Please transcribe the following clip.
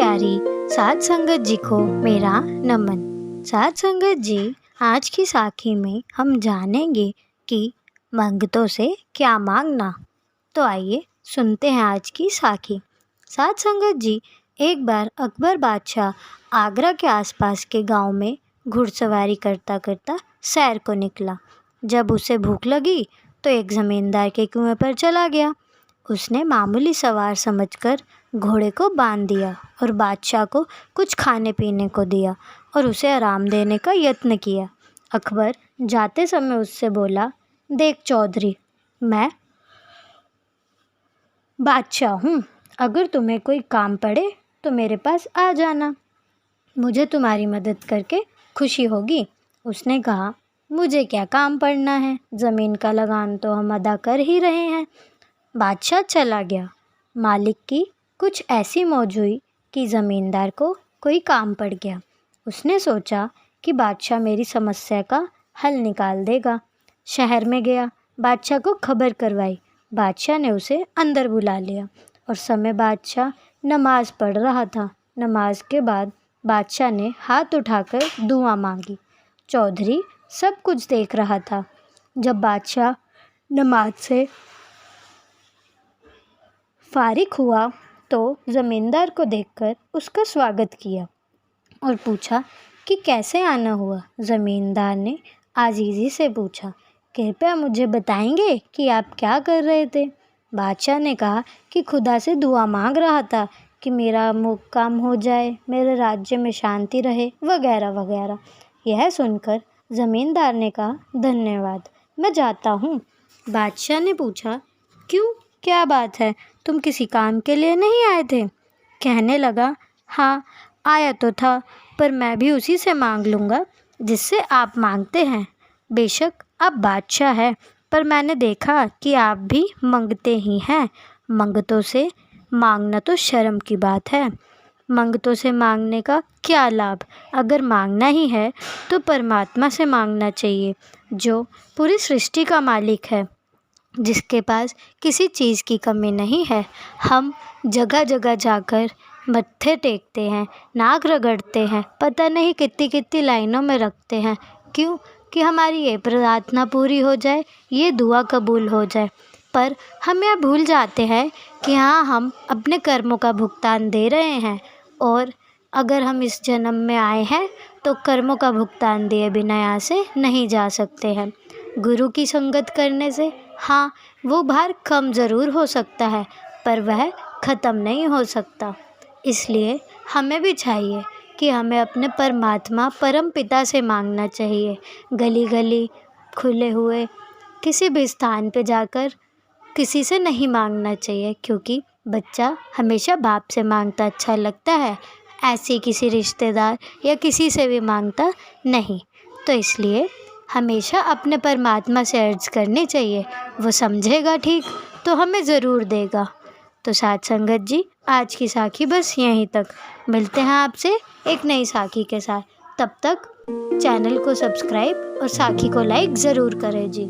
प्यारी साध संगत जी को मेरा नमन। साध संगत जी, आज की साखी में हम जानेंगे कि मंगतों से क्या मांगना। तो आइए सुनते हैं आज की साखी। साध संगत जी, एक बार अकबर बादशाह आगरा के आसपास के गांव में घुड़सवारी करता करता सैर को निकला। जब उसे भूख लगी तो एक ज़मींदार के कुएं पर चला गया। उसने मामूली सवार समझकर घोड़े को बांध दिया और बादशाह को कुछ खाने पीने को दिया और उसे आराम देने का यत्न किया। अकबर जाते समय उससे बोला, देख चौधरी, मैं बादशाह हूँ। अगर तुम्हें कोई काम पड़े तो मेरे पास आ जाना, मुझे तुम्हारी मदद करके खुशी होगी। उसने कहा, मुझे क्या काम पड़ना है, ज़मीन का लगान तो हम अदा कर ही रहे हैं। बादशाह चला गया। मालिक की कुछ ऐसी मौज हुई कि ज़मींदार को कोई काम पड़ गया। उसने सोचा कि बादशाह मेरी समस्या का हल निकाल देगा। शहर में गया, बादशाह को खबर करवाई। बादशाह ने उसे अंदर बुला लिया और समय बादशाह नमाज पढ़ रहा था। नमाज के बाद बादशाह ने हाथ उठाकर दुआ मांगी। चौधरी सब कुछ देख रहा था। जब बादशाह नमाज से फारिग हुआ तो ज़मींदार को देखकर उसका स्वागत किया और पूछा कि कैसे आना हुआ। ज़मींदार ने आजीज़ी से पूछा, कृपया मुझे बताएंगे कि आप क्या कर रहे थे। बादशाह ने कहा कि खुदा से दुआ मांग रहा था कि मेरा मुख काम हो जाए, मेरे राज्य में शांति रहे, वगैरह वगैरह। यह सुनकर ज़मींदार ने कहा, धन्यवाद, मैं जाता हूँ। बादशाह ने पूछा, क्यों, क्या बात है, तुम किसी काम के लिए नहीं आए थे। कहने लगा, हाँ आया तो था, पर मैं भी उसी से मांग लूँगा जिससे आप मांगते हैं। बेशक आप बादशाह हैं, पर मैंने देखा कि आप भी मंगते ही हैं। मंगतों से मांगना तो शर्म की बात है। मंगतों से मांगने का क्या लाभ। अगर मांगना ही है तो परमात्मा से मांगना चाहिए, जो पूरी सृष्टि का मालिक है, जिसके पास किसी चीज़ की कमी नहीं है। हम जगह जगह जाकर मत्थे टेकते हैं, नाक रगड़ते हैं, पता नहीं कितनी कितनी लाइनों में रखते हैं। क्यों? कि हमारी ये प्रार्थना पूरी हो जाए, ये दुआ कबूल हो जाए। पर हम यह भूल जाते हैं कि हाँ, हम अपने कर्मों का भुगतान दे रहे हैं और अगर हम इस जन्म में आए हैं तो कर्मों का भुगतान दिए बिना यहाँ से नहीं जा सकते हैं। गुरु की संगत करने से हाँ, वो भार कम ज़रूर हो सकता है, पर वह ख़त्म नहीं हो सकता। इसलिए हमें भी चाहिए कि हमें अपने परमात्मा परम पिता से मांगना चाहिए। गली गली खुले हुए किसी भी स्थान पे जाकर किसी से नहीं मांगना चाहिए, क्योंकि बच्चा हमेशा बाप से मांगता अच्छा लगता है, ऐसे किसी रिश्तेदार या किसी से भी मांगता नहीं। तो इसलिए हमेशा अपने परमात्मा से अर्ज़ करनी चाहिए। वो समझेगा ठीक तो हमें ज़रूर देगा। तो साथ संगत जी, आज की साखी बस यहीं तक। मिलते हैं आपसे एक नई साखी के साथ। तब तक चैनल को सब्सक्राइब और साखी को लाइक ज़रूर करें जी।